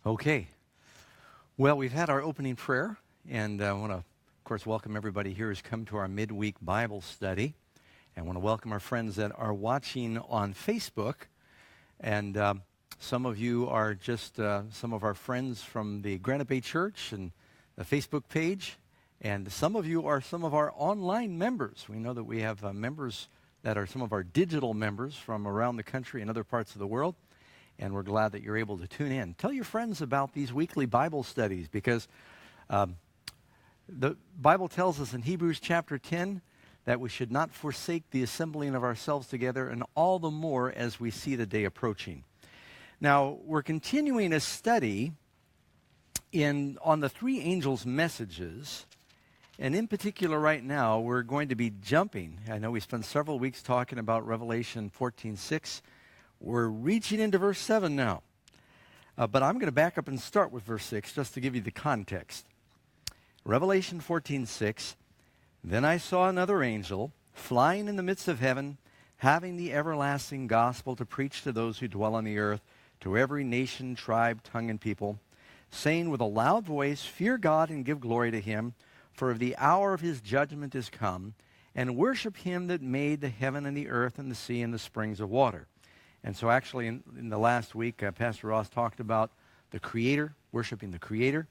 Okay. Well, we've had our opening prayer, and I want to, of course, welcome everybody here who's come to our midweek Bible study. And I want to welcome our friends that are watching on Facebook. And some of you are just some of our friends from the Granite Bay Church and the Facebook page. And some of you are some of our online members. We know that we have members that are some of our digital members from around the country and other parts of the world. And we're glad that you're able to tune in. Tell your friends about these weekly Bible studies because the Bible tells us in Hebrews chapter 10 that we should not forsake the assembling of ourselves together, and all the more as we see the day approaching. Now, we're continuing a study on the three angels' messages, and in particular right now we're going to be jumping. I know we spent several weeks talking about Revelation 14:6. We're reaching into verse 7 now. But I'm going to back up and start with verse 6 just to give you the context. Revelation 14:6, Then I saw another angel flying in the midst of heaven, having the everlasting gospel to preach to those who dwell on the earth, to every nation, tribe, tongue, and people, saying with a loud voice, Fear God and give glory to him, for the hour of his judgment is come, and worship him that made the heaven and the earth and the sea and the springs of water. And so actually in the last week, Pastor Ross talked about the Creator, worshiping the Creator.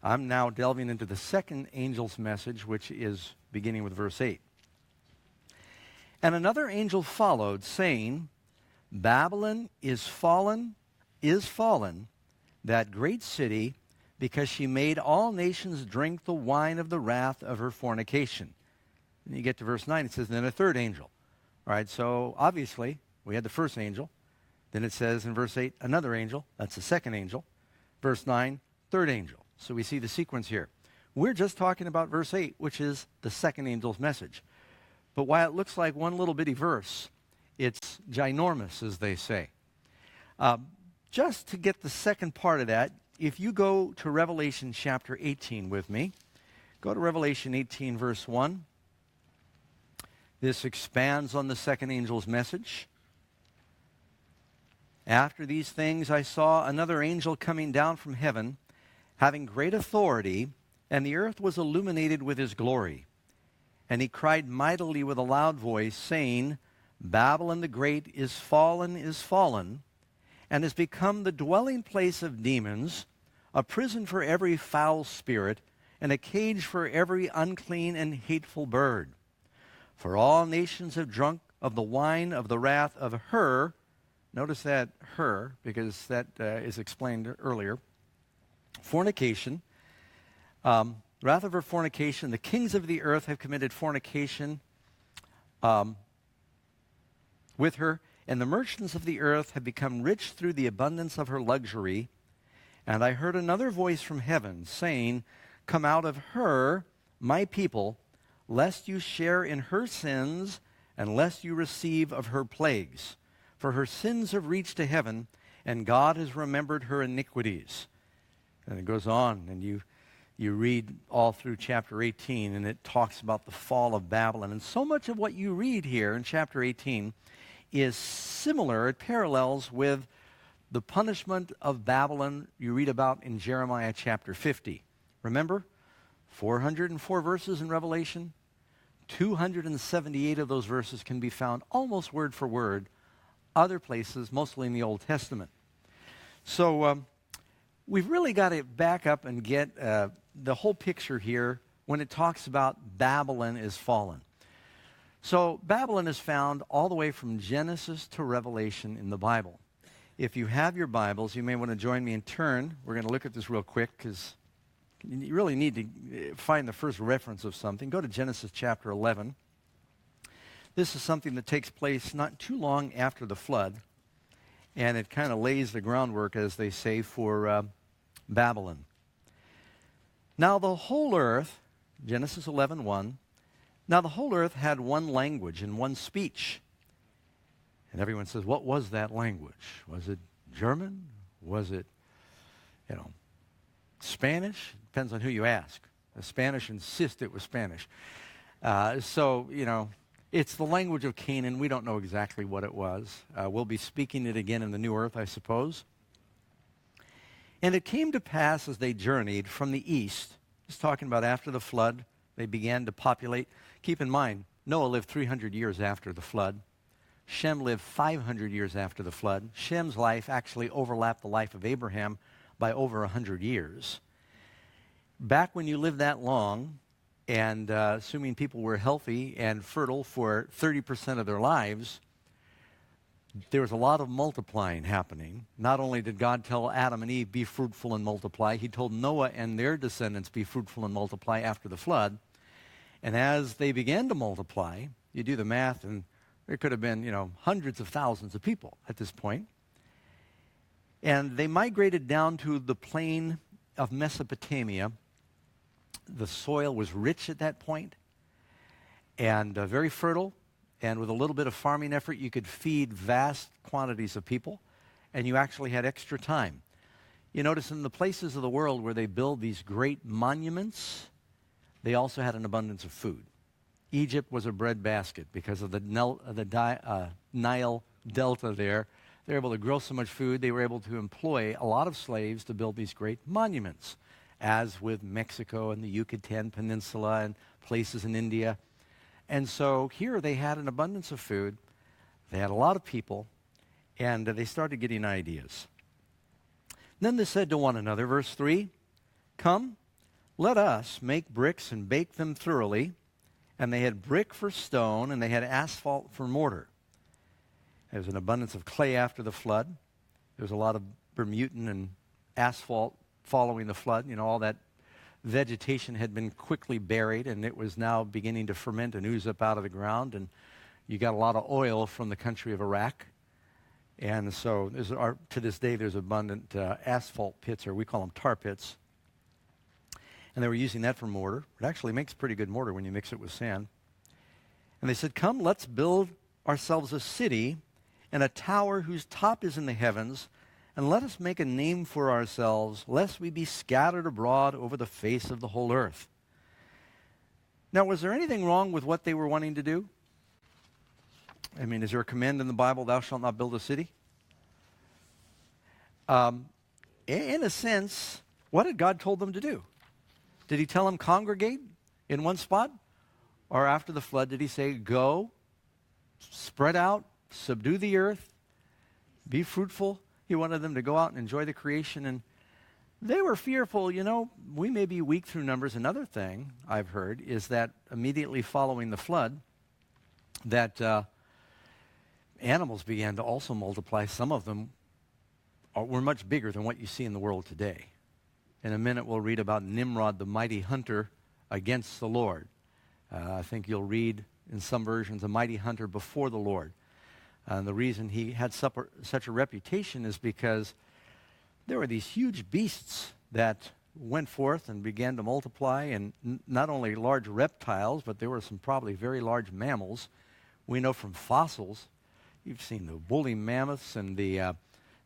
I'm now delving into the second angel's message, which is beginning with verse 8. And another angel followed, saying, Babylon is fallen, that great city, because she made all nations drink the wine of the wrath of her fornication. And you get to verse 9, it says, Then a third angel. All right, so obviously, we had the first angel. Then it says in verse 8, another angel. That's the second angel. Verse 9, third angel. So we see the sequence here. We're just talking about verse 8, which is the second angel's message. But while it looks like one little bitty verse, it's ginormous, as they say. Just to get the second part of that, if you go to Revelation chapter 18 with me, go to Revelation 18, verse 1. This expands on the second angel's message. After these things I saw another angel coming down from heaven, having great authority, and the earth was illuminated with his glory. And he cried mightily with a loud voice, saying, Babylon the great is fallen, and has become the dwelling place of demons, a prison for every foul spirit, and a cage for every unclean and hateful bird. For all nations have drunk of the wine of the wrath of her. Notice that her, because that is explained earlier. Fornication. Wrath of her fornication. The kings of the earth have committed fornication with her, and the merchants of the earth have become rich through the abundance of her luxury. And I heard another voice from heaven saying, Come out of her, my people, lest you share in her sins, and lest you receive of her plagues. For her sins have reached to heaven, and God has remembered her iniquities. And it goes on, and you read all through chapter 18, and it talks about the fall of Babylon. And so much of what you read here in chapter 18 is similar, it parallels with the punishment of Babylon you read about in Jeremiah chapter 50. Remember, 404 verses in Revelation, 278 of those verses can be found almost word for word other places, mostly in the Old Testament. So we've really got to back up and get the whole picture here when it talks about Babylon is fallen. So Babylon is found all the way from Genesis to Revelation in the Bible. If you have your Bibles, you may want to join me in turn. We're going to look at this real quick because you really need to find the first reference of something. Go to Genesis chapter 11. This is something that takes place not too long after the flood, and it kind of lays the groundwork, as they say, for Babylon. Now the whole earth, Genesis 11:1, now the whole earth had one language and one speech. And everyone says, what was that language? Was it German? Was it, Spanish? Depends on who you ask. The Spanish insist it was Spanish. It's the language of Canaan. We don't know exactly what it was. We'll be speaking it again in the new earth, I suppose. And it came to pass as they journeyed from the east, just talking about after the flood, they began to populate. Keep in mind, Noah lived 300 years after the flood. Shem lived 500 years after the flood. Shem's life actually overlapped the life of Abraham by over 100 years. Back when you lived that long, and assuming people were healthy and fertile for 30% of their lives, there was a lot of multiplying happening. Not only did God tell Adam and Eve, be fruitful and multiply, he told Noah and their descendants, be fruitful and multiply after the flood. And as they began to multiply, you do the math, and there could have been, hundreds of thousands of people at this point. And they migrated down to the plain of Mesopotamia. The soil was rich at that point and very fertile. And with a little bit of farming effort, you could feed vast quantities of people, and you actually had extra time. You notice in the places of the world where they build these great monuments, they also had an abundance of food. Egypt was a breadbasket because of the Nile Delta there. They were able to grow so much food, they were able to employ a lot of slaves to build these great monuments, as with Mexico and the Yucatan Peninsula and places in India. And so here they had an abundance of food, they had a lot of people, and they started getting ideas. Then they said to one another, verse 3, come, let us make bricks and bake them thoroughly. And they had brick for stone, and they had asphalt for mortar. There was an abundance of clay after the flood. There was a lot of Bermudan and asphalt following the flood. All that vegetation had been quickly buried, and it was now beginning to ferment and ooze up out of the ground, and you got a lot of oil from the country of Iraq. And so to this day there's abundant asphalt pits, or we call them tar pits, and they were using that for mortar. It actually makes pretty good mortar when you mix it with sand. And they said, come, let's build ourselves a city and a tower whose top is in the heavens, and let us make a name for ourselves, lest we be scattered abroad over the face of the whole earth. Now, was there anything wrong with what they were wanting to do? I mean, is there a command in the Bible, thou shalt not build a city? In a sense, what had God told them to do? Did he tell them congregate in one spot? Or after the flood, did he say, go, spread out, subdue the earth, be fruitful? He wanted them to go out and enjoy the creation, and they were fearful. We may be weak through numbers. Another thing I've heard is that immediately following the flood, that animals began to also multiply. Some of them were much bigger than what you see in the world today. In a minute, we'll read about Nimrod, the mighty hunter against the Lord. I think you'll read in some versions, a mighty hunter before the Lord. And the reason he had such a reputation is because there were these huge beasts that went forth and began to multiply, and not only large reptiles, but there were some probably very large mammals. We know from fossils, you've seen the woolly mammoths and the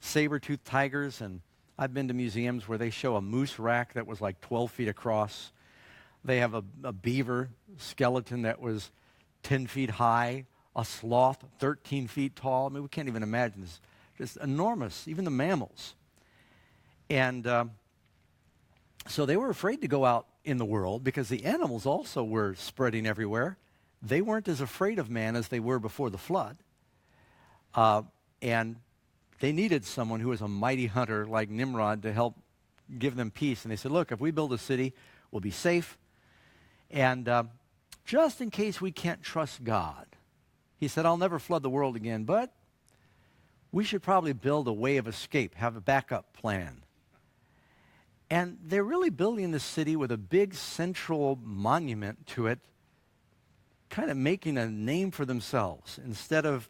saber-toothed tigers, and I've been to museums where they show a moose rack that was like 12 feet across. They have a beaver skeleton that was 10 feet high, a sloth 13 feet tall. I mean, we can't even imagine this. Just enormous, even the mammals. And so they were afraid to go out in the world because the animals also were spreading everywhere. They weren't as afraid of man as they were before the flood. And they needed someone who was a mighty hunter like Nimrod to help give them peace. And they said, look, if we build a city, we'll be safe. And just in case we can't trust God, he said, I'll never flood the world again, but we should probably build a way of escape, have a backup plan. And they're really building this city with a big central monument to it, kind of making a name for themselves. Instead of,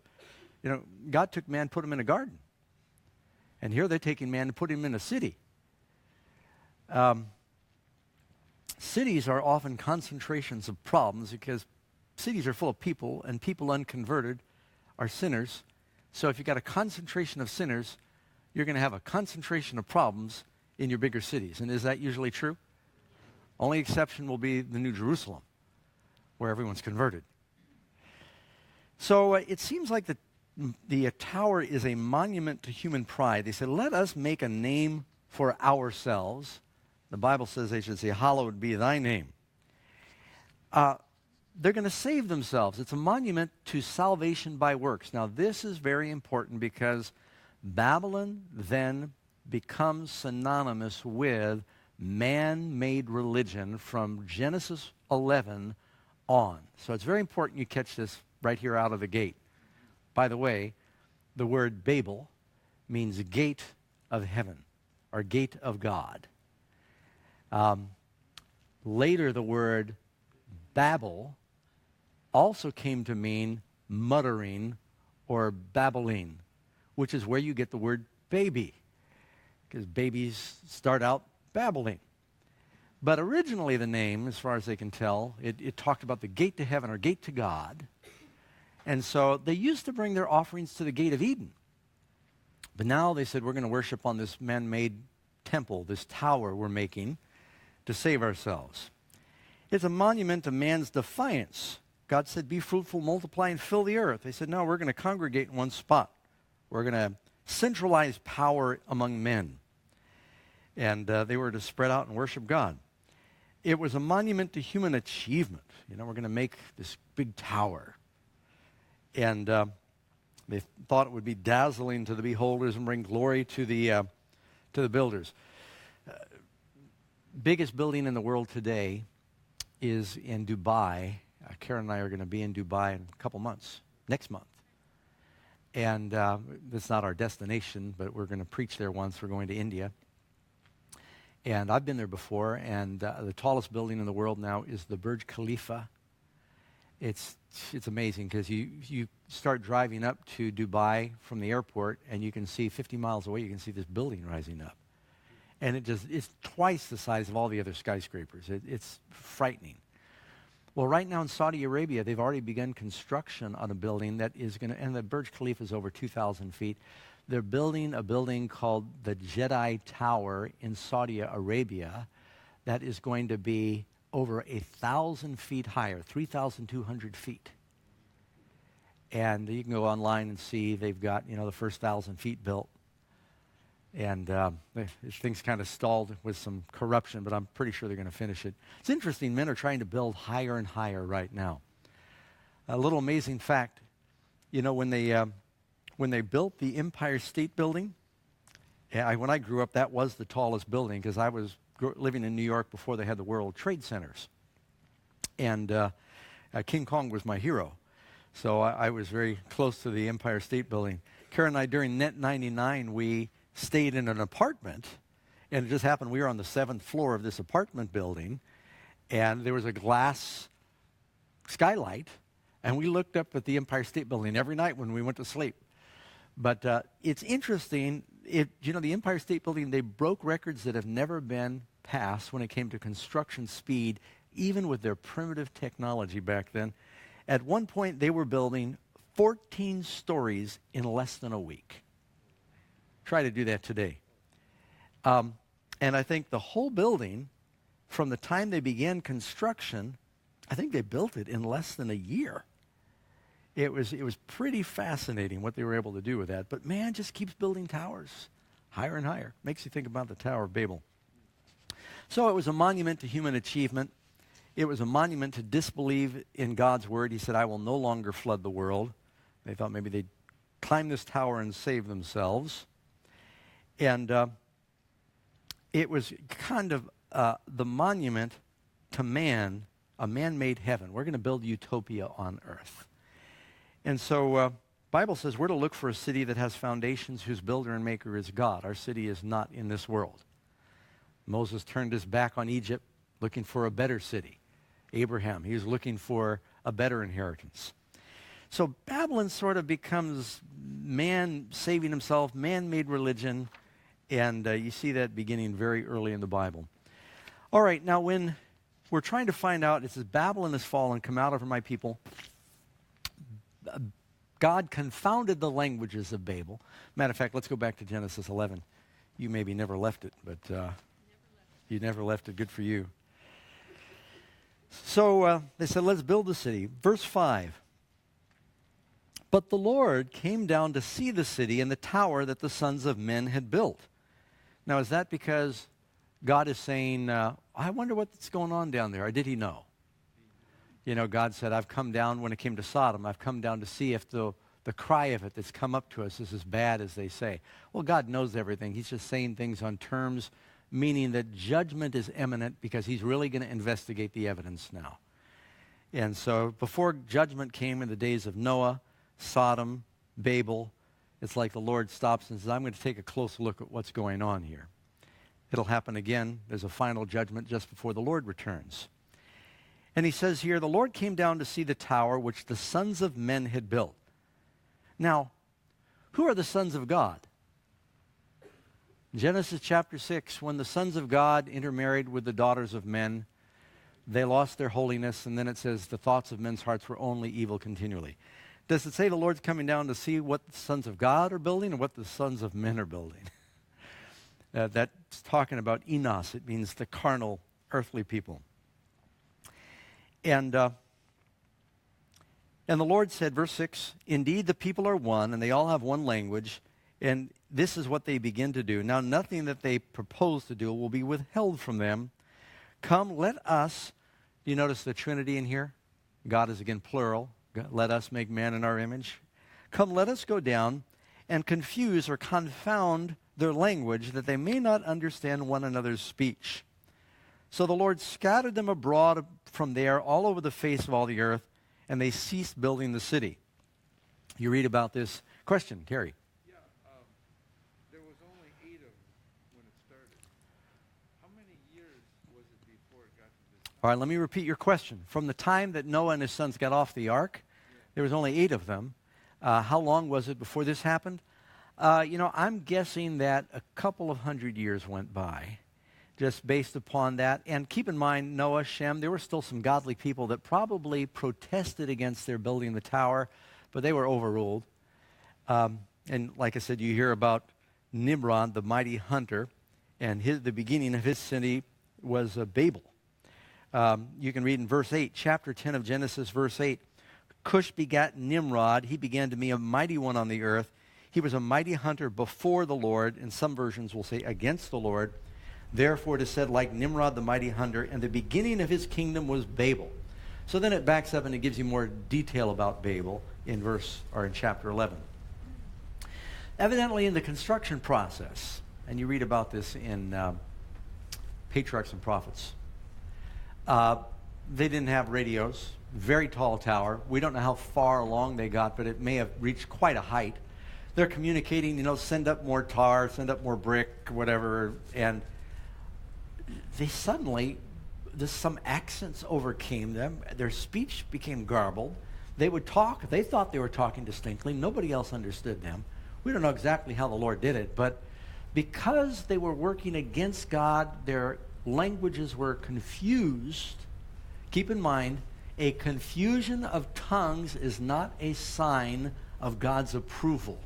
God took man, put him in a garden. And here they're taking man and putting him in a city. Cities are often concentrations of problems because cities are full of people, and people unconverted are sinners. So if you've got a concentration of sinners, you're going to have a concentration of problems in your bigger cities. And is that usually true? Only exception will be the New Jerusalem, where everyone's converted. So it seems like the tower is a monument to human pride. They said, let us make a name for ourselves. The Bible says they should say, hallowed be thy name. They're going to save themselves. It's a monument to salvation by works. Now, this is very important because Babylon then becomes synonymous with man-made religion from Genesis 11 on. So it's very important you catch this right here out of the gate. By the way, the word Babel means gate of heaven or gate of God. Later, the word Babel also came to mean muttering or babbling, which is where you get the word baby, because babies start out babbling. But originally the name, as far as they can tell, it talked about the gate to heaven or gate to God. And so they used to bring their offerings to the gate of Eden. But now they said, we're going to worship on this man-made temple, this tower we're making to save ourselves. It's a monument to man's defiance. God said, be fruitful, multiply, and fill the earth. They said, no, we're going to congregate in one spot. We're going to centralize power among men. And they were to spread out and worship God. It was a monument to human achievement. You know, we're going to make this big tower. And they thought it would be dazzling to the beholders and bring glory to the builders. Biggest building in the world today is in Dubai. Karen and I are going to be in Dubai in a couple months, next month. And that's not our destination, but we're going to preach there once. We're going to India. And I've been there before, and the tallest building in the world now is the Burj Khalifa. It's amazing because you start driving up to Dubai from the airport, and you can see 50 miles away, you can see this building rising up. And it's twice the size of all the other skyscrapers. It's frightening. Well, right now in Saudi Arabia, they've already begun construction on a building that is going to, and the Burj Khalifa is over 2,000 feet. They're building a building called the Jeddah Tower in Saudi Arabia that is going to be over 1,000 feet higher, 3,200 feet. And you can go online and see they've got, the first 1,000 feet built. And this thing's kind of stalled with some corruption, but I'm pretty sure they're going to finish it. It's interesting, men are trying to build higher and higher right now. A little amazing fact, when they built the Empire State Building, when I grew up, that was the tallest building because I was living in New York before they had the World Trade Centers. And King Kong was my hero. So I was very close to the Empire State Building. Karen and I, during Net 99, we stayed in an apartment, and it just happened we were on the 7th floor of this apartment building, and there was a glass skylight, and we looked up at the Empire State Building every night when we went to sleep. But it's interesting, the Empire State Building, they broke records that have never been passed when it came to construction speed, even with their primitive technology back then. At one point, they were building 14 stories in less than a week. Try to do that today. And I think the whole building, from the time they began construction, I think they built it in less than a year. It was pretty fascinating what they were able to do with that. But man just keeps building towers higher and higher. Makes you think about the Tower of Babel. So it was a monument to human achievement. It was a monument to disbelieve in God's word. He said, I will no longer flood the world. They thought maybe they'd climb this tower and save themselves. And it was kind of the monument to man, a man-made heaven. We're going to build utopia on earth. And so Bible says we're to look for a city that has foundations, whose builder and maker is God. Our city is not in this world. Moses turned his back on Egypt, looking for a better city. Abraham, he was looking for a better inheritance. So Babylon sort of becomes man saving himself, man-made religion, and you see that beginning very early in the Bible. All right, now when we're trying to find out, it says, Babylon has fallen, come out over my people. God confounded the languages of Babel. Matter of fact, let's go back to Genesis 11. You maybe never left it, but you never left it. Good for you. So they said, let's build the city. Verse 5. But the Lord came down to see the city and the tower that the sons of men had built. Now, is that because God is saying, I wonder what's going on down there? Or did he know? You know, God said, I've come down, when it came to Sodom, I've come down to see if the cry of it that's come up to us is as bad as they say. Well, God knows everything. He's just saying things on terms, meaning that judgment is imminent because he's really going to investigate the evidence now. And so before judgment came in the days of Noah, Sodom, Babel, it's like the Lord stops and says, I'm going to take a close look at what's going on here. It'll happen again. There's a final judgment just before the Lord returns. And he says here, the Lord came down to see the tower which the sons of men had built. Now, who are the sons of God? Genesis chapter 6, when the sons of God intermarried with the daughters of men, they lost their holiness, and then it says the thoughts of men's hearts were only evil continually. Does it say the Lord's coming down to see what the sons of God are building or what the sons of men are building? That's talking about enos. It means the carnal, earthly people. And the Lord said, verse 6, indeed the people are one, and they all have one language, and this is what they begin to do. Now nothing that they propose to do will be withheld from them. Come, let us, do you notice the Trinity in here? God is again plural. Let us make man in our image. Come, let us go down and confuse or confound their language, that they may not understand one another's speech. So the Lord scattered them abroad from there all over the face of all the earth, and they ceased building the city. You read about this. Question, Terry. Yeah, there was only 8 of them when it started. How many years was it before it got to this time? All right, let me repeat your question. From the time that Noah and his sons got off the ark, there was only 8 of them. How long was it before this happened? I'm guessing that a couple of 100 years went by, just based upon that. And keep in mind, Noah, Shem, there were still some godly people that probably protested against their building the tower, but they were overruled. And like I said, you hear about Nimrod, the mighty hunter, and the beginning of his city was Babel. You can read in verse 8, chapter 10 of Genesis, verse 8. Cush begat Nimrod. He began to be a mighty one on the earth. He was a mighty hunter before the Lord, and some versions will say against the Lord. Therefore it is said, like Nimrod the mighty hunter, and the beginning of his kingdom was Babel. So then it backs up and it gives you more detail about Babel in chapter 11. Evidently in the construction process, and you read about this in Patriarchs and Prophets, they didn't have radios. Very tall tower. We don't know how far along they got, but it may have reached quite a height. They're communicating, send up more tar, send up more brick, whatever, and they suddenly, some accents overcame them. Their speech became garbled. They would talk. They thought they were talking distinctly. Nobody else understood them. We don't know exactly how the Lord did it, but because they were working against God, their languages were confused. Keep in mind, a confusion of tongues is not a sign of God's approval.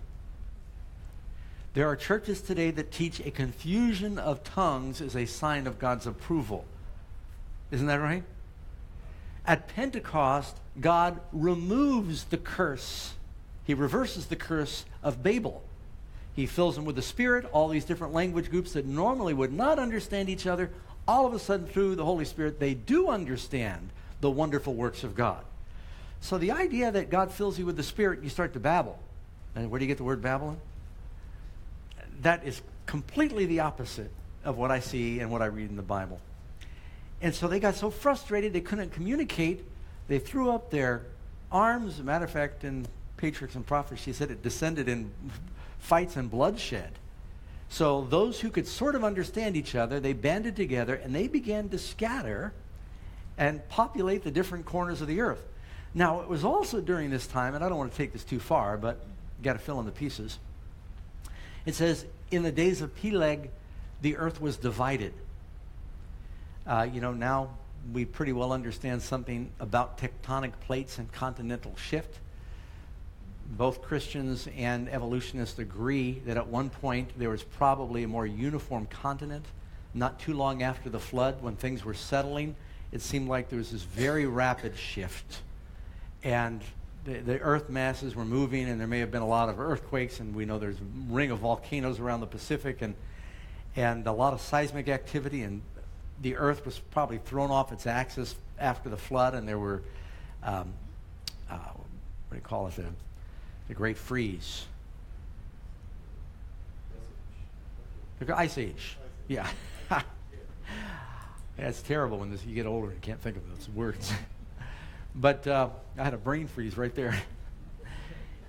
There are churches today that teach a confusion of tongues is a sign of God's approval. Isn't that right? At Pentecost, God removes the curse. He reverses the curse of Babel. He fills them with the Spirit, all these different language groups that normally would not understand each other. All of a sudden, through the Holy Spirit, they do understand the wonderful works of God. So the idea that God fills you with the Spirit, you start to babble. And where do you get the word Babylon? That is completely the opposite of what I see and what I read in the Bible. And so they got so frustrated they couldn't communicate. They threw up their arms. As a matter of fact, in Patriarchs and Prophets, she said it descended in fights and bloodshed. So those who could sort of understand each other, they banded together and they began to scatter and populate the different corners of the earth. Now, it was also during this time, and I don't want to take this too far, but you got to fill in the pieces. It says, in the days of Peleg, the earth was divided. Now we pretty well understand something about tectonic plates and continental shift. Both Christians and evolutionists agree that at one point there was probably a more uniform continent. Not too long after the flood, when things were settling, it seemed like there was this very rapid shift. And the earth masses were moving, and there may have been a lot of earthquakes, and we know there's a ring of volcanoes around the Pacific, and a lot of seismic activity, and the earth was probably thrown off its axis after the flood, and there were, what do you call it, the Great Freeze. The Ice Age. Yeah. Yeah, it's terrible when you get older and can't think of those words. But I had a brain freeze right there.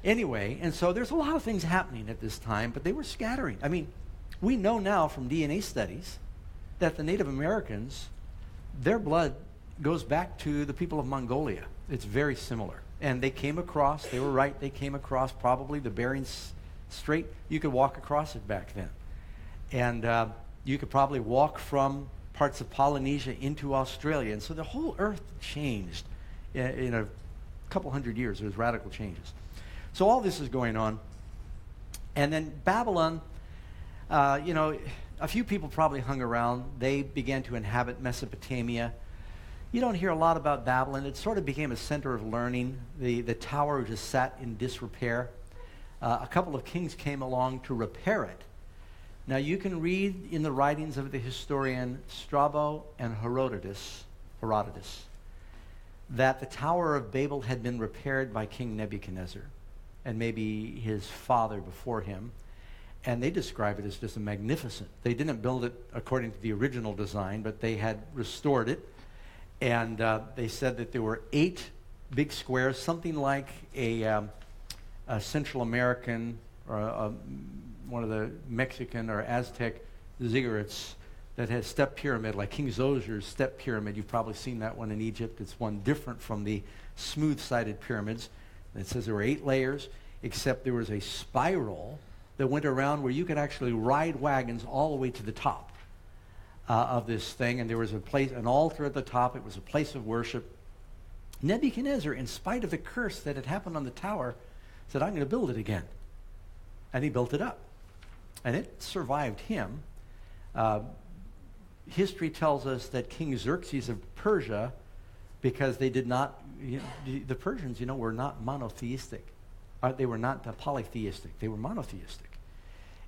Anyway, and so there's a lot of things happening at this time, but they were scattering. I mean, we know now from DNA studies that the Native Americans, their blood goes back to the people of Mongolia. It's very similar. And they came across, they were right, they came across probably the Bering Strait. You could walk across it back then. And you could probably walk from parts of Polynesia into Australia. And so the whole earth changed in a couple hundred years. There was radical changes. So all this is going on. And then Babylon, a few people probably hung around. They began to inhabit Mesopotamia. You don't hear a lot about Babylon. It sort of became a center of learning. The tower just sat in disrepair. A couple of kings came along to repair it. Now you can read in the writings of the historian Strabo and Herodotus that the Tower of Babel had been repaired by King Nebuchadnezzar and maybe his father before him. And they describe it as just a magnificent. They didn't build it according to the original design, but they had restored it. And they said that there were 8 big squares, something like a Central American or one of the Mexican or Aztec ziggurats that has step pyramid, like King Xosier's step pyramid. You've probably seen that one in Egypt. It's one different from the smooth-sided pyramids. And it says there were 8 layers, except there was a spiral that went around where you could actually ride wagons all the way to the top of this thing. And there was an altar at the top. It was a place of worship. Nebuchadnezzar, in spite of the curse that had happened on the tower, said, I'm going to build it again. And he built it up. And it survived him. History tells us that King Xerxes of Persia, because they did not, the Persians, were not monotheistic. They were not polytheistic. They were monotheistic.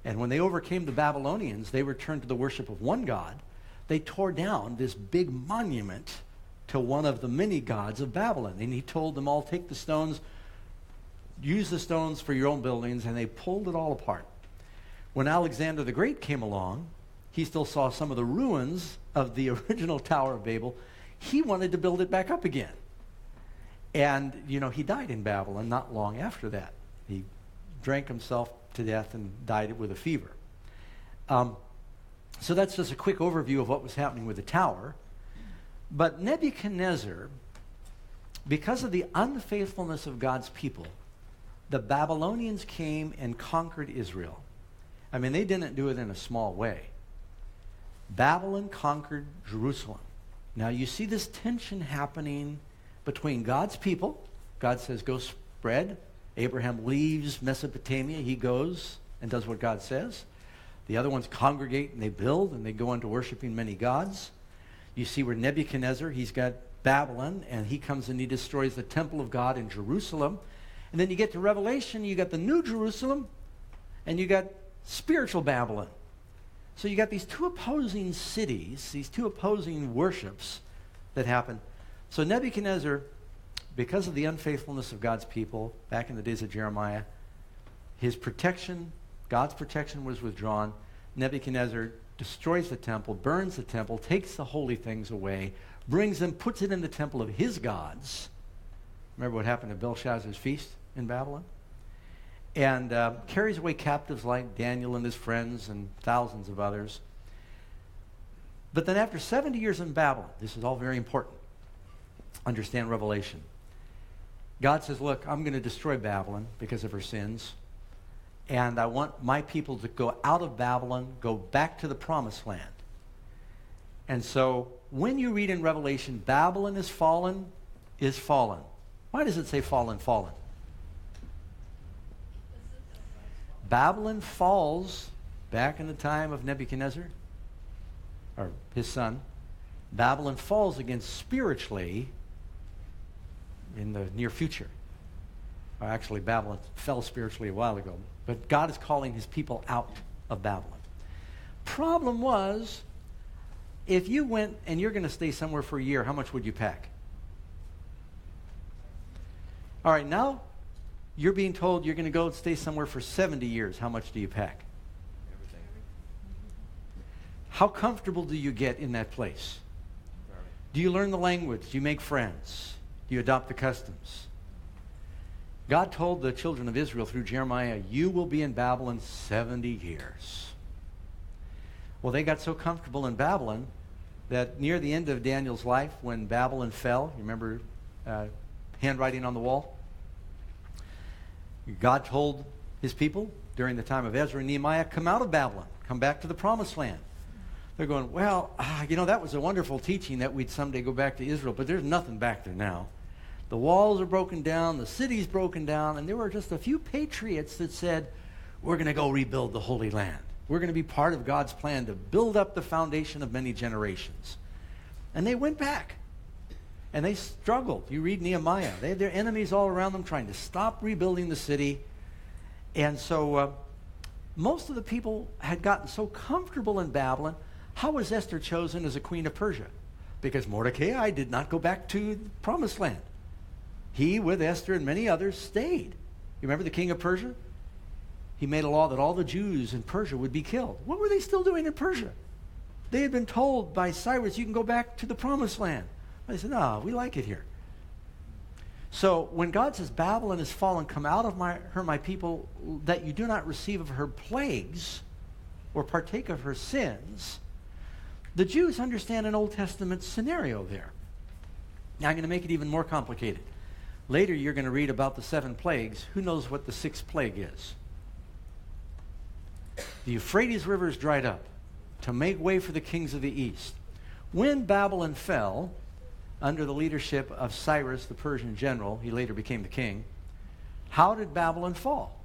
And when they overcame the Babylonians, they returned to the worship of one god. They tore down this big monument to one of the many gods of Babylon. And he told them all, take the stones, use the stones for your own buildings, and they pulled it all apart. When Alexander the Great came along, he still saw some of the ruins of the original Tower of Babel. He wanted to build it back up again. And, he died in Babylon not long after that. He drank himself to death and died with a fever. So that's just a quick overview of what was happening with the tower. But Nebuchadnezzar, because of the unfaithfulness of God's people, the Babylonians came and conquered Israel. I mean, they didn't do it in a small way. Babylon conquered Jerusalem. Now, you see this tension happening between God's people. God says, go spread. Abraham leaves Mesopotamia. He goes and does what God says. The other ones congregate and they build and they go into worshiping many gods. You see where Nebuchadnezzar, he's got Babylon, and he comes and he destroys the temple of God in Jerusalem. And then you get to Revelation, you got the New Jerusalem, and you got spiritual Babylon. So you got these 2 opposing cities, these 2 opposing worships that happen. So Nebuchadnezzar, because of the unfaithfulness of God's people back in the days of Jeremiah, his protection, God's protection was withdrawn. Nebuchadnezzar destroys the temple, burns the temple, takes the holy things away, brings them, puts it in the temple of his gods. Remember what happened at Belshazzar's feast in Babylon? And carries away captives like Daniel and his friends and thousands of others. But then after 70 years in Babylon, this is all very important. Understand Revelation. God says, look, I'm going to destroy Babylon because of her sins. And I want my people to go out of Babylon, go back to the promised land. And so when you read in Revelation, Babylon is fallen. Why does it say fallen, fallen? Babylon falls back in the time of Nebuchadnezzar, or his son. Babylon falls again spiritually in the near future. Or actually, Babylon fell spiritually a while ago. But God is calling his people out of Babylon. Problem was, if you went and you're going to stay somewhere for a year, how much would you pack? All right, now you're being told you're going to go and stay somewhere for 70 years. How much do you pack? Everything. How comfortable do you get in that place? Do you learn the language? Do you make friends? Do you adopt the customs? God told the children of Israel through Jeremiah, you will be in Babylon 70 years. Well, they got so comfortable in Babylon that near the end of Daniel's life, when Babylon fell, you remember handwriting on the wall? God told his people during the time of Ezra and Nehemiah, come out of Babylon, come back to the promised land. They're going, well, that was a wonderful teaching that we'd someday go back to Israel, but there's nothing back there now. The walls are broken down, the city's broken down, and there were just a few patriots that said, we're going to go rebuild the Holy Land. We're going to be part of God's plan to build up the foundation of many generations. And they went back. And they struggled. You read Nehemiah. They had their enemies all around them trying to stop rebuilding the city. And so most of the people had gotten so comfortable in Babylon. How was Esther chosen as a queen of Persia? Because Mordecai did not go back to the promised land. He, with Esther and many others, stayed. You remember the king of Persia? He made a law that all the Jews in Persia would be killed. What were they still doing in Persia? They had been told by Cyrus, you can go back to the promised land. They said, no, we like it here. So when God says, Babylon has fallen, come out of her, my people, that you do not receive of her plagues or partake of her sins, the Jews understand an Old Testament scenario there. Now I'm going to make it even more complicated. Later you're going to read about the 7 plagues. Who knows what the 6th plague is? The Euphrates River is dried up to make way for the kings of the east. When Babylon fell, under the leadership of Cyrus, the Persian general, he later became the king, how did Babylon fall?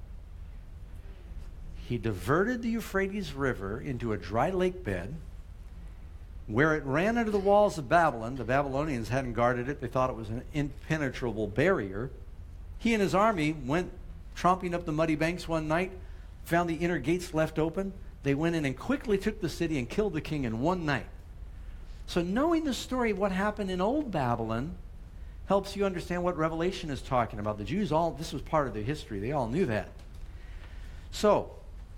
He diverted the Euphrates River into a dry lake bed where it ran under the walls of Babylon. The Babylonians hadn't guarded it. They thought it was an impenetrable barrier. He and his army went tromping up the muddy banks one night, found the inner gates left open. They went in and quickly took the city and killed the king in one night. So knowing the story of what happened in Old Babylon helps you understand what Revelation is talking about. The Jews this was part of their history. They all knew that. So,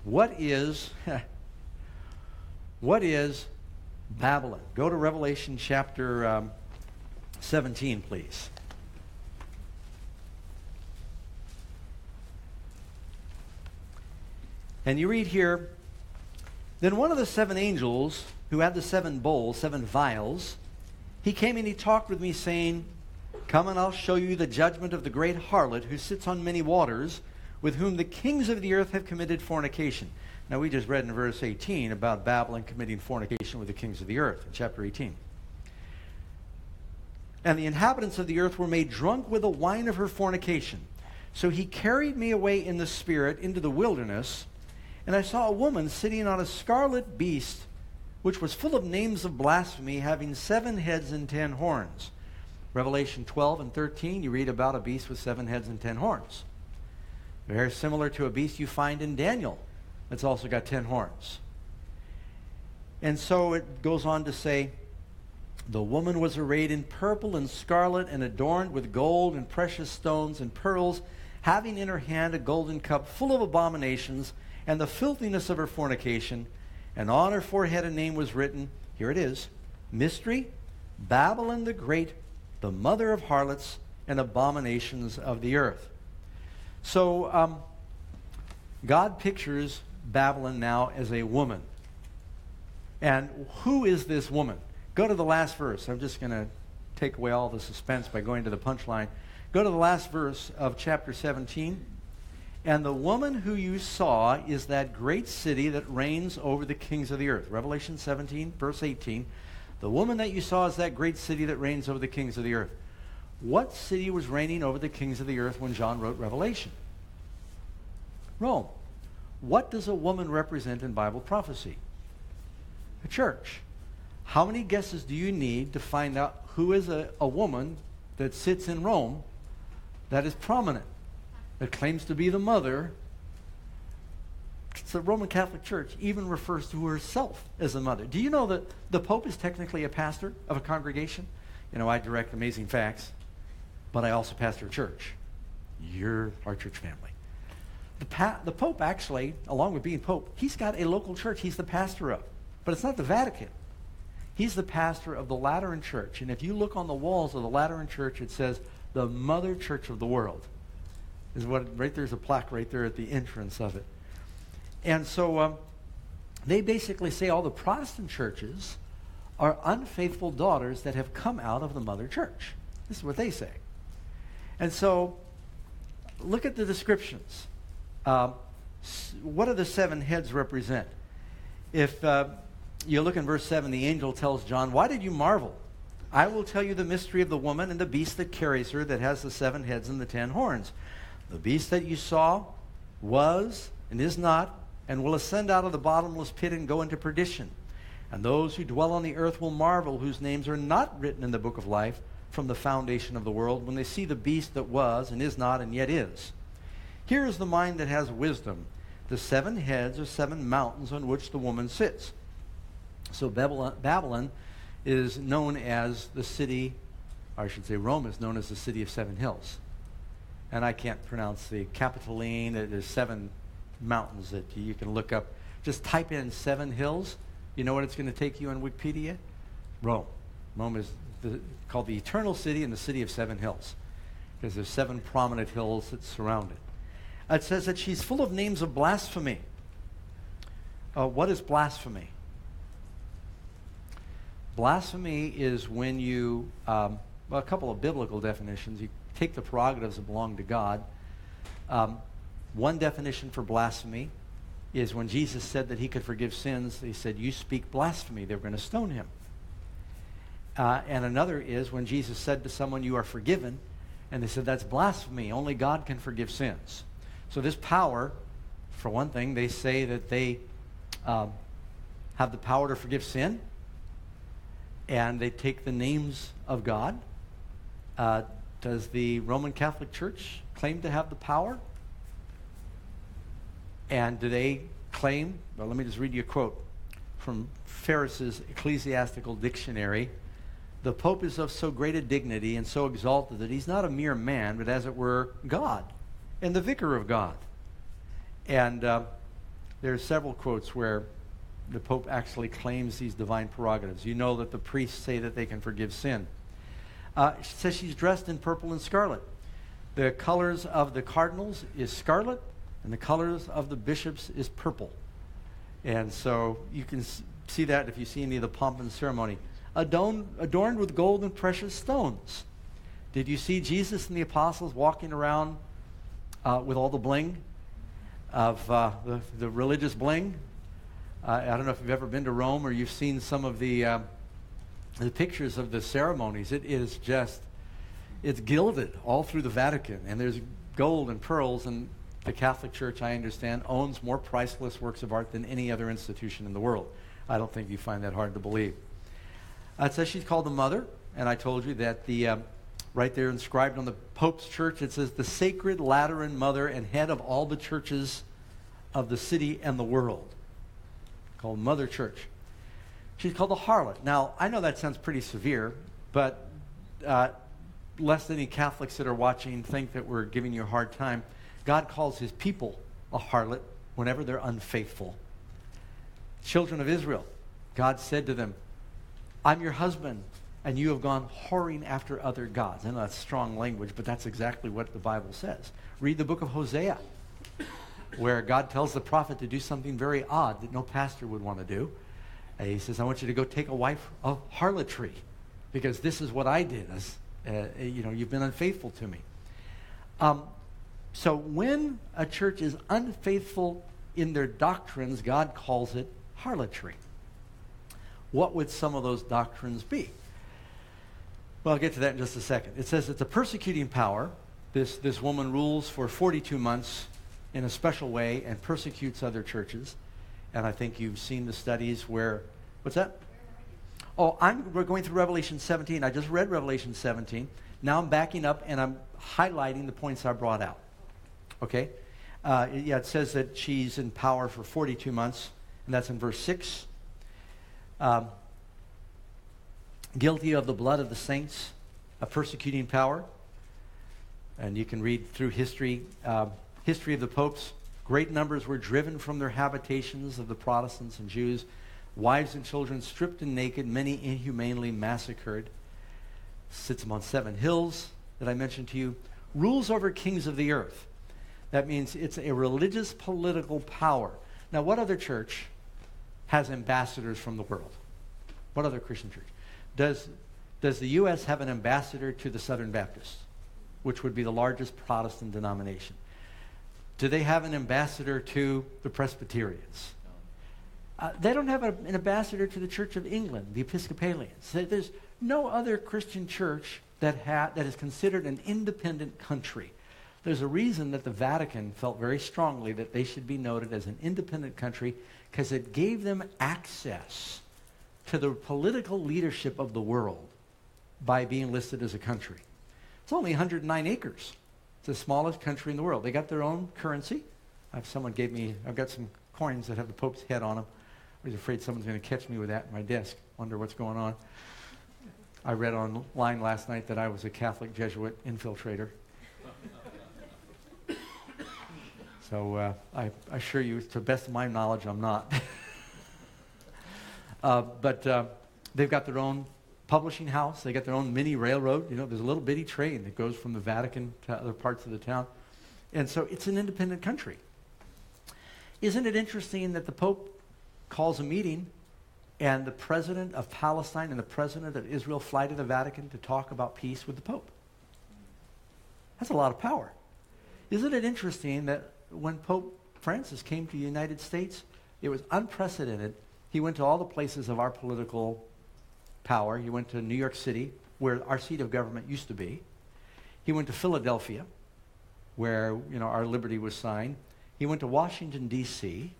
what is Babylon? Go to Revelation chapter 17, please. And you read here, then one of the 7 angels who had the 7 bowls, 7 vials, he came and he talked with me, saying, come and I'll show you the judgment of the great harlot who sits on many waters, with whom the kings of the earth have committed fornication. Now we just read in verse 18 about Babylon committing fornication with the kings of the earth, in chapter 18. And the inhabitants of the earth were made drunk with the wine of her fornication. So he carried me away in the spirit into the wilderness, and I saw a woman sitting on a scarlet beast, which was full of names of blasphemy, having 7 heads and 10 horns. Revelation 12 and 13, you read about a beast with 7 heads and 10 horns. Very similar to a beast you find in Daniel. That's also got 10 horns. And so it goes on to say, the woman was arrayed in purple and scarlet and adorned with gold and precious stones and pearls, having in her hand a golden cup full of abominations and the filthiness of her fornication. And on her forehead a name was written, here it is, Mystery, Babylon the Great, the mother of harlots and abominations of the earth. So God pictures Babylon now as a woman. And who is this woman? Go to the last verse. I'm just going to take away all the suspense by going to the punchline. Go to the last verse of chapter 17. And the woman who you saw is that great city that reigns over the kings of the earth. Revelation 17, verse 18. The woman that you saw is that great city that reigns over the kings of the earth. What city was reigning over the kings of the earth when John wrote Revelation? Rome. What does a woman represent in Bible prophecy? A church. How many guesses do you need to find out who is a woman that sits in Rome that is prominent, that claims to be the mother the Roman Catholic Church even refers to herself as a mother. Do you know that the Pope is technically a pastor of a congregation? You know, I direct Amazing Facts, but I also pastor a church. You're our church family. The Pope actually, along with being Pope, he's got a local church he's the pastor of. But it's not the Vatican. He's the pastor of the Lateran Church. And if you look on the walls of the Lateran Church, it says, the Mother Church of the World. Right there's a plaque right there at the entrance of it. And so they basically say all the Protestant churches are unfaithful daughters that have come out of the Mother Church. This is what they say. And so look at the descriptions. What do the 7 heads represent? If you look in verse 7, the angel tells John, why did you marvel? I will tell you the mystery of the woman and the beast that carries her, that has the 7 heads and the 10 horns. The beast that you saw was and is not, and will ascend out of the bottomless pit and go into perdition. And those who dwell on the earth will marvel, whose names are not written in the book of life from the foundation of the world, when they see the beast that was and is not and yet is. Here is the mind that has wisdom. The 7 heads are 7 mountains on which the woman sits. So Babylon is known as the city, or I should say Rome is known as the city of 7 hills. And I can't pronounce the Capitoline. There's 7 mountains that you can look up. Just type in 7 hills. You know what it's going to take you on Wikipedia? Rome. Rome is called the Eternal City and the City of 7 Hills, because there's 7 prominent hills that surround it. It says that she's full of names of blasphemy. What is blasphemy? Blasphemy is when you, a couple of biblical definitions. You take the prerogatives that belong to God. One definition for blasphemy is when Jesus said that he could forgive sins, he said, you speak blasphemy. They were going to stone him. And another is when Jesus said to someone, you are forgiven, and they said, that's blasphemy. Only God can forgive sins. So this power, for one thing, they say that they have the power to forgive sin, and they take the names of God. Does the Roman Catholic Church claim to have the power? And do they claim, well, let me just read you a quote from Ferris's Ecclesiastical Dictionary. The Pope is of so great a dignity and so exalted that he's not a mere man, but as it were, God, and the vicar of God. And there are several quotes where the Pope actually claims these divine prerogatives. You know that the priests say that they can forgive sin. She says she's dressed in purple and scarlet. The colors of the cardinals is scarlet, and the colors of the bishops is purple. And so you can see that if you see any of the pomp and ceremony. Adorned with gold and precious stones. Did you see Jesus and the apostles walking around with all the bling of the religious bling? I don't know if you've ever been to Rome or you've seen some of the pictures of the ceremonies. It is just, it's gilded all through the Vatican, and there's gold and pearls, and the Catholic Church, I understand, owns more priceless works of art than any other institution in the world. I don't think you find that hard to believe. It says she's called the Mother, and I told you that the right there inscribed on the Pope's church, it says the Sacred Lateran Mother and head of all the churches of the city and the world, called Mother Church. She's called the harlot. Now, I know that sounds pretty severe, but lest any Catholics that are watching think that we're giving you a hard time, God calls his people a harlot whenever they're unfaithful. Children of Israel, God said to them, I'm your husband, and you have gone whoring after other gods. I know that's strong language, but that's exactly what the Bible says. Read the book of Hosea, where God tells the prophet to do something very odd that no pastor would want to do. He says, I want you to go take a wife of harlotry, because this is what I did. You've been unfaithful to me. So when a church is unfaithful in their doctrines, God calls it harlotry. What would some of those doctrines be? Well, I'll get to that in just a second. It says it's a persecuting power. This woman rules for 42 months in a special way and persecutes other churches. And I think you've seen the studies where, what's that? Oh, we're going through Revelation 17. I just read Revelation 17. Now I'm backing up and I'm highlighting the points I brought out. Okay? It says that she's in power for 42 months, and that's in verse 6. Guilty of the blood of the saints, a persecuting power. And you can read through history of the popes. Great numbers were driven from their habitations of the Protestants and Jews. Wives and children stripped and naked, many inhumanely massacred. Sits among 7 hills that I mentioned to you. Rules over kings of the earth. That means it's a religious political power. Now, what other church has ambassadors from the world? What other Christian church? Does the U.S. have an ambassador to the Southern Baptists, which would be the largest Protestant denomination? Do they have an ambassador to the Presbyterians? They don't have an ambassador to the Church of England, the Episcopalians. There's no other Christian church that is considered an independent country. There's a reason that the Vatican felt very strongly that they should be noted as an independent country, because it gave them access to the political leadership of the world by being listed as a country. It's only 109 acres. It's the smallest country in the world. They got their own currency. I've got some coins that have the Pope's head on them. I was afraid someone's going to catch me with that in my desk. Wonder what's going on. I read online last night that I was a Catholic Jesuit infiltrator. So I assure you, to the best of my knowledge, I'm not. But they've got their own publishing house. They got their own mini railroad. There's a little bitty train that goes from the Vatican to other parts of the town. And so it's an independent country. Isn't it interesting that the Pope calls a meeting and the president of Palestine and the president of Israel fly to the Vatican to talk about peace with the Pope? That's a lot of power. Isn't it interesting that when Pope Francis came to the United States, it was unprecedented. He went to all the places of our political power. He went to New York City, where our seat of government used to be. He went to Philadelphia, where our liberty was signed. He went to Washington, D.C.,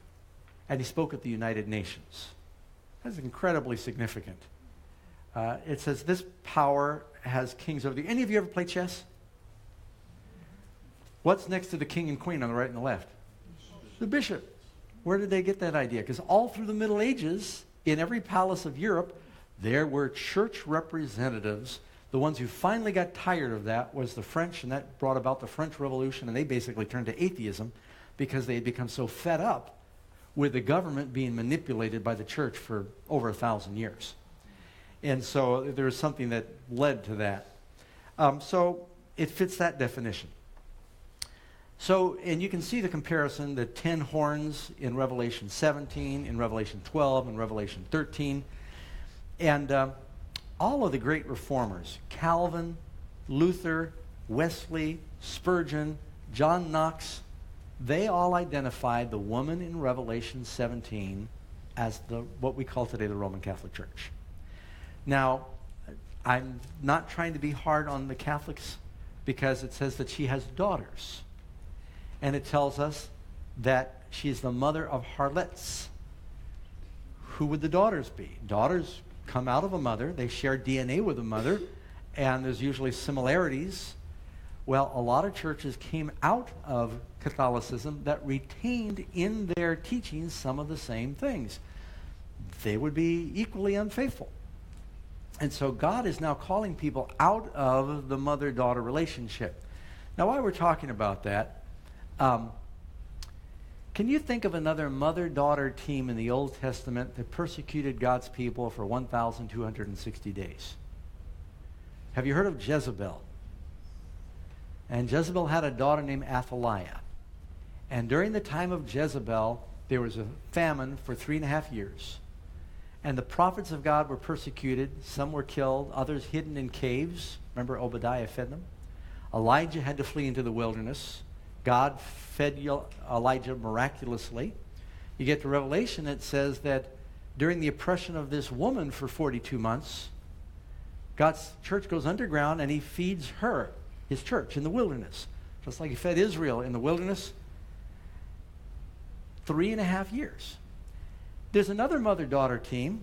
and he spoke at the United Nations. That's incredibly significant. It says this power has kings over the... Any of you ever play chess? What's next to the king and queen on the right and the left? The bishop. Where did they get that idea? Because all through the Middle Ages, in every palace of Europe, there were church representatives. The ones who finally got tired of that was the French, and that brought about the French Revolution, and they basically turned to atheism because they had become so fed up with the government being manipulated by the church for over 1,000 years. And so there was something that led to that. So it fits that definition. So, and you can see the comparison, the 10 horns in Revelation 17, in Revelation 12, and Revelation 13. And all of the great reformers, Calvin, Luther, Wesley, Spurgeon, John Knox, they all identified the woman in Revelation 17 as what we call today the Roman Catholic Church. Now, I'm not trying to be hard on the Catholics, because it says that she has daughters. And it tells us that she's the mother of harlots. Who would the daughters be? Daughters come out of a mother. They share DNA with a mother, and there's usually similarities. Well, a lot of churches came out of Catholicism that retained in their teachings some of the same things. They would be equally unfaithful. And so God is now calling people out of the mother-daughter relationship. Now, while we're talking about that, can you think of another mother-daughter team in the Old Testament that persecuted God's people for 1,260 days? Have you heard of Jezebel? And Jezebel had a daughter named Athaliah. And during the time of Jezebel, there was a famine for 3.5 years. And the prophets of God were persecuted. Some were killed, others hidden in caves. Remember, Obadiah fed them. Elijah had to flee into the wilderness. God fed Elijah miraculously. You get to Revelation, it says that during the oppression of this woman for 42 months, God's church goes underground and he feeds her, his church, in the wilderness. Just like he fed Israel in the wilderness 3.5 years. There's another mother-daughter team.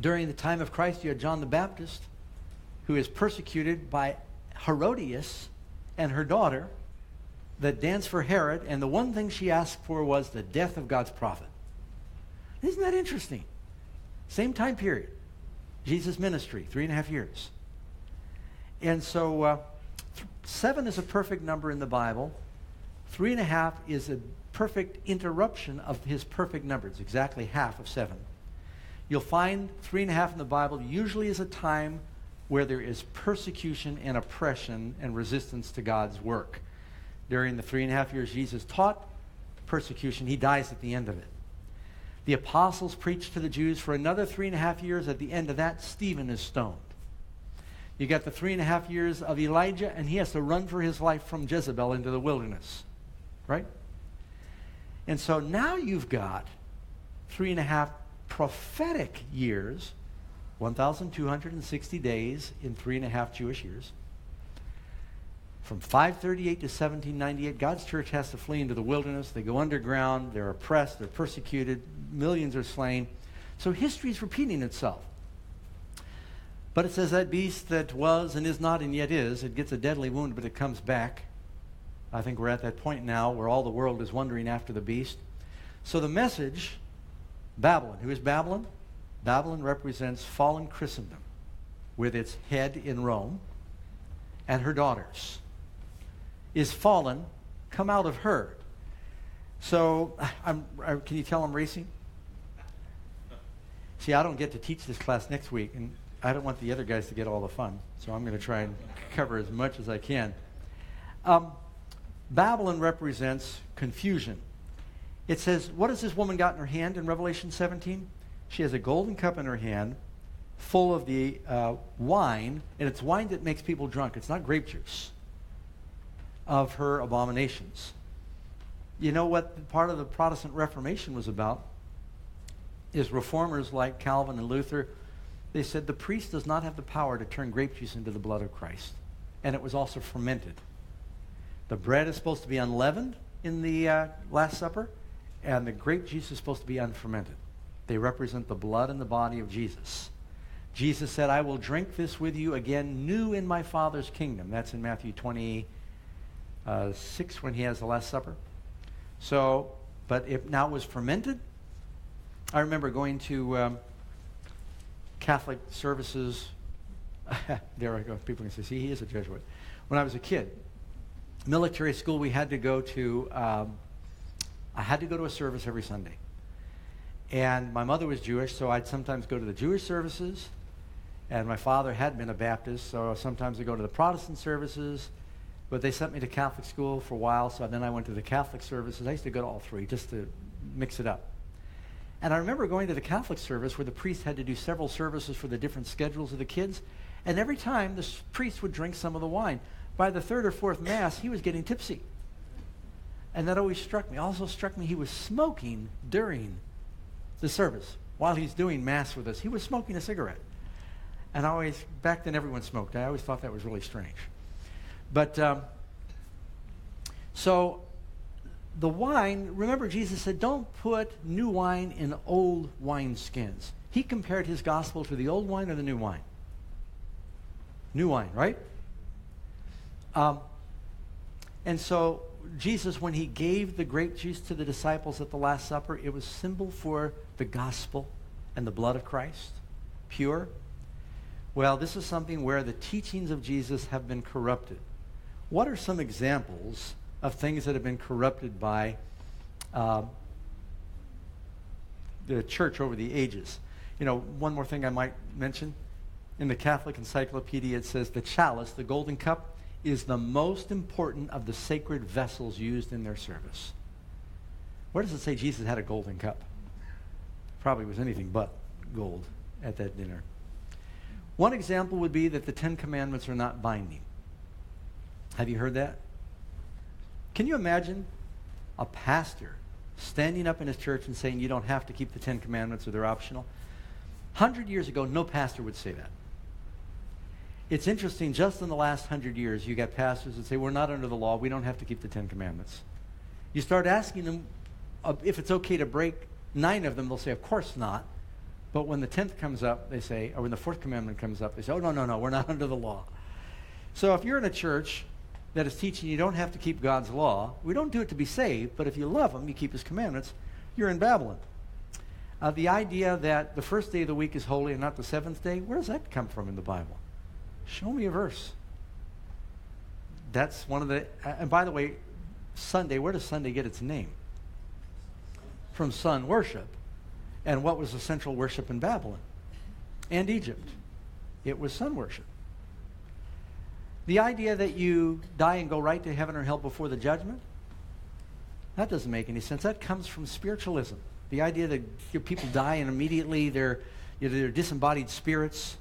During the time of Christ, you had John the Baptist, who is persecuted by Herodias and her daughter. that danced for Herod, and the one thing she asked for was the death of God's prophet. Isn't that interesting? Same time period. Jesus' ministry, 3.5 years. And so 7 is a perfect number in the Bible. 3.5 is a perfect interruption of his perfect number. It's exactly half of 7. You'll find 3.5 in the Bible usually is a time where there is persecution and oppression and resistance to God's work. During the 3.5 years Jesus taught, persecution, he dies at the end of it. The apostles preached to the Jews for another 3.5 years. At the end of that, Stephen is stoned. You got the 3.5 years of Elijah, and he has to run for his life from Jezebel into the wilderness. Right? And so now you've got 3.5 prophetic years, 1,260 days in 3.5 Jewish years. From 538 to 1798, God's church has to flee into the wilderness. They go underground. They're oppressed. They're persecuted. Millions are slain. So history is repeating itself. But it says that beast that was and is not and yet is, it gets a deadly wound, but it comes back. I think we're at that point now where all the world is wondering after the beast. So the message, Babylon. Who is Babylon? Babylon represents fallen Christendom with its head in Rome and her daughters. Is fallen, come out of her. So, can you tell I'm racing? See, I don't get to teach this class next week, and I don't want the other guys to get all the fun, so I'm going to try and cover as much as I can. Babylon represents confusion. It says, what has this woman got in her hand in Revelation 17? She has a golden cup in her hand full of the wine, and it's wine that makes people drunk. It's not grape juice, of her abominations. You know what part of the Protestant Reformation was about? Is reformers like Calvin and Luther, they said the priest does not have the power to turn grape juice into the blood of Christ. And it was also fermented. The bread is supposed to be unleavened in the Last Supper, and the grape juice is supposed to be unfermented. They represent the blood and the body of Jesus. Jesus said, I will drink this with you again, new in my Father's kingdom. That's in Matthew 26 when he has the Last Supper. So, but now it was fermented. I remember going to Catholic services. There I go. People can say, see, he is a Jesuit. When I was a kid, military school, we had to go to, I had to go to a service every Sunday. And my mother was Jewish, so I'd sometimes go to the Jewish services. And my father had been a Baptist, so sometimes I'd go to the Protestant services. But they sent me to Catholic school for a while, so then I went to the Catholic services. I used to go to all three just to mix it up. And I remember going to the Catholic service where the priest had to do several services for the different schedules of the kids. And every time the priest would drink some of the wine. By the third or fourth Mass, he was getting tipsy. And that always struck me. Also struck me he was smoking during the service. While he's doing Mass with us, he was smoking a cigarette. And back then everyone smoked. I always thought that was really strange. But, so the wine, remember Jesus said, don't put new wine in old wine skins. He compared his gospel to the old wine or the new wine? New wine, right? And so Jesus, when he gave the grape juice to the disciples at the Last Supper, it was symbol for the gospel and the blood of Christ, pure. Well, this is something where the teachings of Jesus have been corrupted. What are some examples of things that have been corrupted by the church over the ages? You know, one more thing I might mention. In the Catholic Encyclopedia, it says the chalice, the golden cup, is the most important of the sacred vessels used in their service. Where does it say Jesus had a golden cup? Probably was anything but gold at that dinner. One example would be that the 10 Commandments are not binding. Have you heard that? Can you imagine a pastor standing up in his church and saying you don't have to keep the 10 Commandments or they're optional? 100 years ago, no pastor would say that. It's interesting, just in the last 100 years, you got pastors that say, we're not under the law, we don't have to keep the 10 Commandments. You start asking them if it's okay to break 9 of them, they'll say, of course not. But when the 10th comes up, they say, or when the 4th commandment comes up, they say, oh, no, we're not under the law. So if you're in a church that is teaching you don't have to keep God's law. We don't do it to be saved, but if you love him, you keep his commandments, you're in Babylon. The idea that the first day of the week is holy and not the seventh day, where does that come from in the Bible? Show me a verse. That's one of the, and by the way, Sunday, where does Sunday get its name? From sun worship. And what was the central worship in Babylon and Egypt? It was sun worship. The idea that you die and go right to heaven or hell before the judgment, that doesn't make any sense. That comes from spiritualism. The idea that your people die and immediately they're disembodied spirits.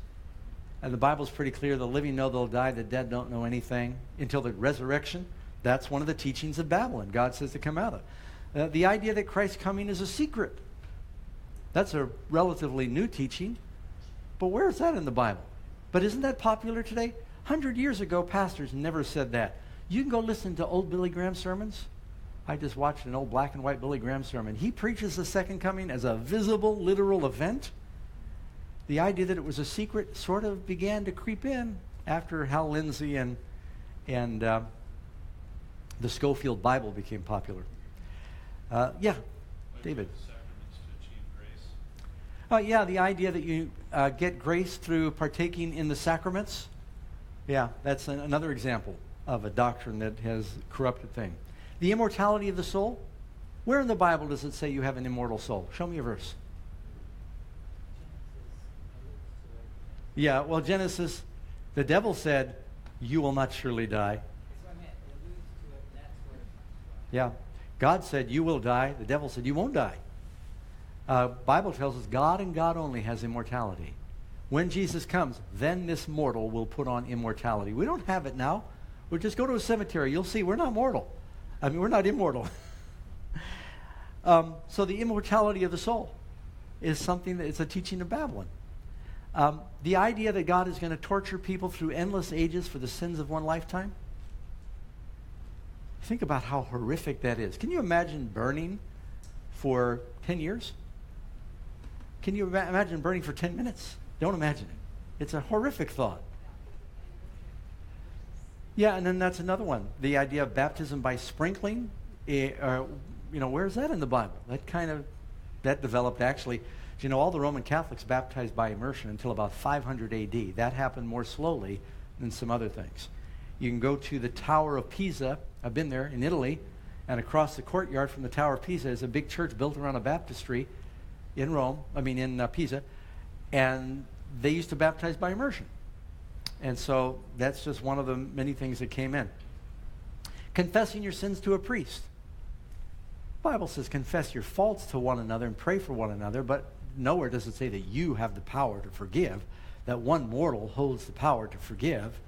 And the Bible's pretty clear, the living know they'll die, the dead don't know anything until the resurrection. That's one of the teachings of Babylon. God says to come out of. The idea that Christ's coming is a secret. That's a relatively new teaching. But where is that in the Bible? But isn't that popular today? 100 years ago, pastors never said that. You can go listen to old Billy Graham sermons. I just watched an old black and white Billy Graham sermon. He preaches the second coming as a visible, literal event. The idea that it was a secret sort of began to creep in after Hal Lindsey and the Schofield Bible became popular. Yeah, David. Yeah, the idea that you get grace through partaking in the sacraments. Yeah, that's another example of a doctrine that has corrupted things. The immortality of the soul. Where in the Bible does it say you have an immortal soul? Show me a verse. Yeah, well, Genesis, the devil said, you will not surely die. Yeah, God said, you will die. The devil said, you won't die. Bible tells us God and God only has immortality. When Jesus comes, then this mortal will put on immortality. We don't have it now. We'll just go to a cemetery. You'll see we're not mortal. I mean, we're not immortal. So the immortality of the soul is something that is a teaching of Babylon. The idea that God is going to torture people through endless ages for the sins of one lifetime. Think about how horrific that is. Can you imagine burning for 10 years? Can you imagine burning for 10 minutes? Don't imagine it. It's a horrific thought. Yeah, and then that's another one. The idea of baptism by sprinkling. Where's that in the Bible? That developed actually. All the Roman Catholics baptized by immersion until about 500 AD. That happened more slowly than some other things. You can go to the Tower of Pisa. I've been there in Italy. And across the courtyard from the Tower of Pisa is a big church built around a baptistry in Pisa. And they used to baptize by immersion. And so that's just one of the many things that came in. Confessing your sins to a priest. The Bible says confess your faults to one another and pray for one another, but nowhere does it say that you have the power to forgive, that one mortal holds the power to forgive.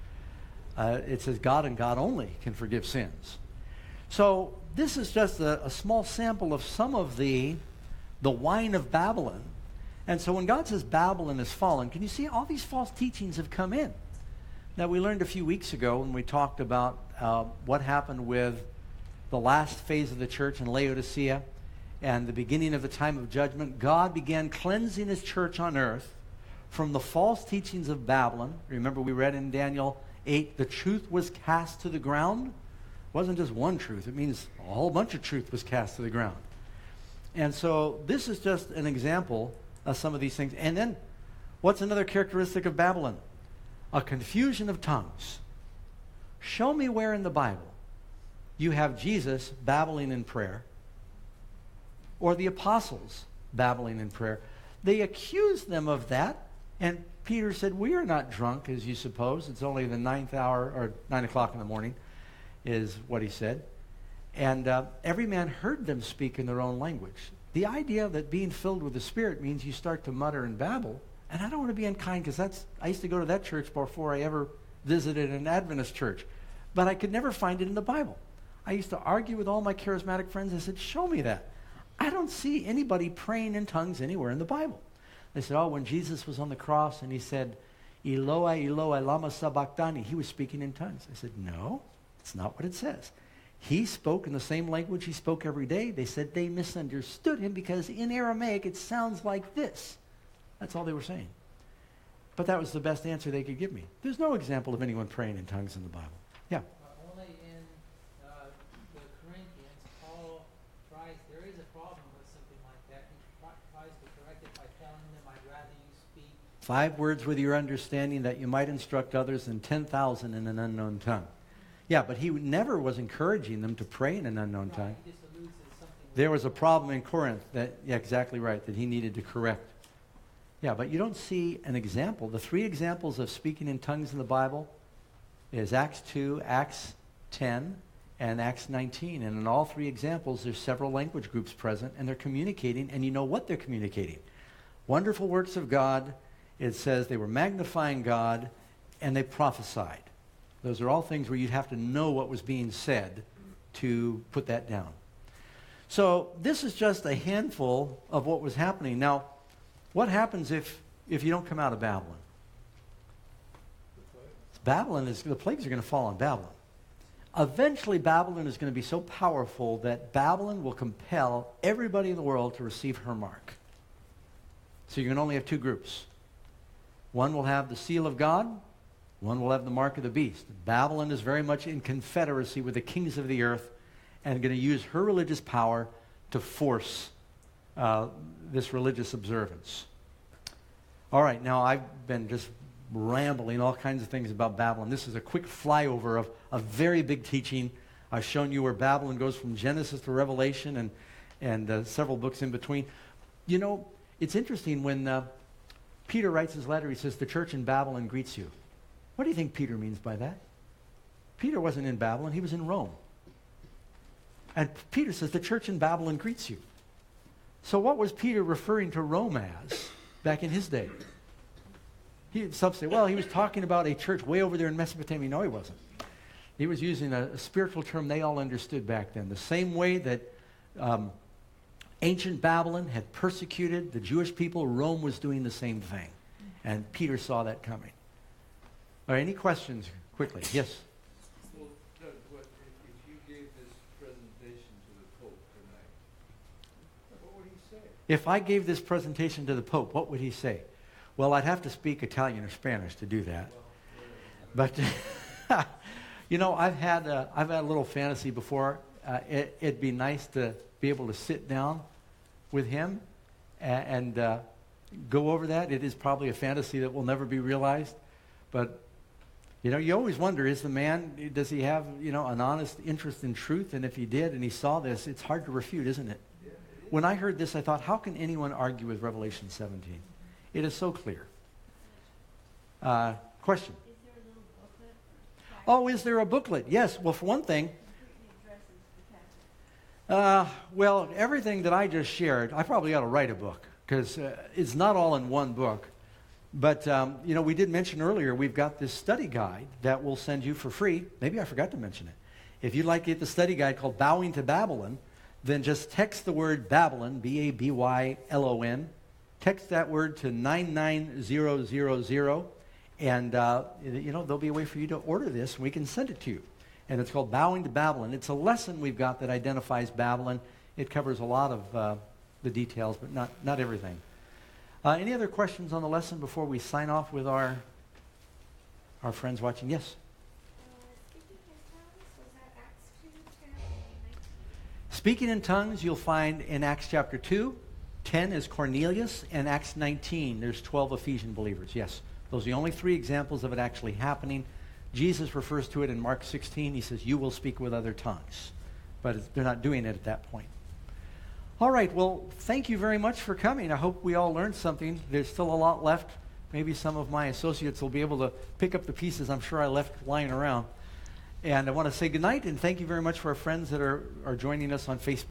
It says God and God only can forgive sins. So this is just a small sample of some of the wine of Babylon. And so when God says Babylon is fallen, can you see all these false teachings have come in? Now, we learned a few weeks ago when we talked about what happened with the last phase of the church in Laodicea and the beginning of the time of judgment. God began cleansing his church on earth from the false teachings of Babylon. Remember, we read in Daniel 8, the truth was cast to the ground. It wasn't just one truth. It means a whole bunch of truth was cast to the ground. And so this is just an example of some of these things. And then, what's another characteristic of Babylon? A confusion of tongues. Show me where in the Bible you have Jesus babbling in prayer or the apostles babbling in prayer. They accused them of that, and Peter said, we are not drunk, as you suppose. It's only the 9th hour, or 9 o'clock in the morning, is what he said. And every man heard them speak in their own language. The idea that being filled with the Spirit means you start to mutter and babble. And I don't want to be unkind because I used to go to that church before I ever visited an Adventist church. But I could never find it in the Bible. I used to argue with all my charismatic friends. I said, show me that. I don't see anybody praying in tongues anywhere in the Bible. They said, when Jesus was on the cross and he said, Eloi, Eloi, lama sabachthani, he was speaking in tongues. I said, no, that's not what it says. He spoke in the same language he spoke every day. They said they misunderstood him because in Aramaic it sounds like this. That's all they were saying. But that was the best answer they could give me. There's no example of anyone praying in tongues in the Bible. Yeah. Only 5 words with your understanding that you might instruct others, and 10,000 in an unknown tongue. Yeah, but he never was encouraging them to pray in an unknown tongue. He just alludes to something. There was a problem in Corinth that, yeah, exactly right, that he needed to correct. Yeah, but you don't see an example. The 3 examples of speaking in tongues in the Bible is Acts 2, Acts 10, and Acts 19. And in all 3 examples, there's several language groups present, and they're communicating, and you know what they're communicating. Wonderful works of God. It says they were magnifying God, and they prophesied. Those are all things where you'd have to know what was being said to put that down. So this is just a handful of what was happening. Now, what happens if you don't come out of Babylon? The plagues are going to fall on Babylon. Eventually, Babylon is going to be so powerful that Babylon will compel everybody in the world to receive her mark. So you can only have 2 groups. One will have the seal of God. One will have the mark of the beast. Babylon is very much in confederacy with the kings of the earth and going to use her religious power to force this religious observance. All right, now I've been just rambling all kinds of things about Babylon. This is a quick flyover of a very big teaching. I've shown you where Babylon goes from Genesis to Revelation and several books in between. You know, it's interesting when Peter writes his letter, he says, the church in Babylon greets you. What do you think Peter means by that? Peter wasn't in Babylon, he was in Rome. And Peter says, the church in Babylon greets you. So what was Peter referring to Rome as back in his day? Some say, well, he was talking about a church way over there in Mesopotamia. No, he wasn't. He was using a spiritual term they all understood back then. The same way that ancient Babylon had persecuted the Jewish people, Rome was doing the same thing. And Peter saw that coming. All right, any questions quickly? Yes? Well, Doug, if you gave this presentation to the Pope tonight, what would he say? If I gave this presentation to the Pope, what would he say? Well, I'd have to speak Italian or Spanish to do that. But, you know, I've had a little fantasy before. It'd be nice to be able to sit down with him and go over that. It is probably a fantasy that will never be realized. But, you know, you always wonder, is the man, does he have, you know, an honest interest in truth? And if he did and he saw this, it's hard to refute, isn't it? Yeah, it is. When I heard this, I thought, how can anyone argue with Revelation 17? It is so clear. Question? Is there a little booklet? Oh, is there a booklet? Yes. Well, for one thing, Completely addresses the Catholic. well, everything that I just shared, I probably ought to write a book because it's not all in one book. But, you know, we did mention earlier, we've got this study guide that we'll send you for free. Maybe I forgot to mention it. If you'd like to get the study guide called Bowing to Babylon, then just text the word Babylon, B-A-B-Y-L-O-N. Text that word to 99000, and, you know, there'll be a way for you to order this, and we can send it to you. And it's called Bowing to Babylon. It's a lesson we've got that identifies Babylon. It covers a lot of the details, but not everything. Any other questions on the lesson before we sign off with our friends watching? Yes? Speaking in tongues, was that Acts 2, 10, and 19? Speaking in tongues, you'll find in Acts chapter 2, 10 is Cornelius, and Acts 19, there's 12 Ephesian believers. Yes, those are the only 3 examples of it actually happening. Jesus refers to it in Mark 16. He says, you will speak with other tongues. But they're not doing it at that point. All right, well, thank you very much for coming. I hope we all learned something. There's still a lot left. Maybe some of my associates will be able to pick up the pieces I'm sure I left lying around. And I want to say goodnight, and thank you very much for our friends that are joining us on Facebook.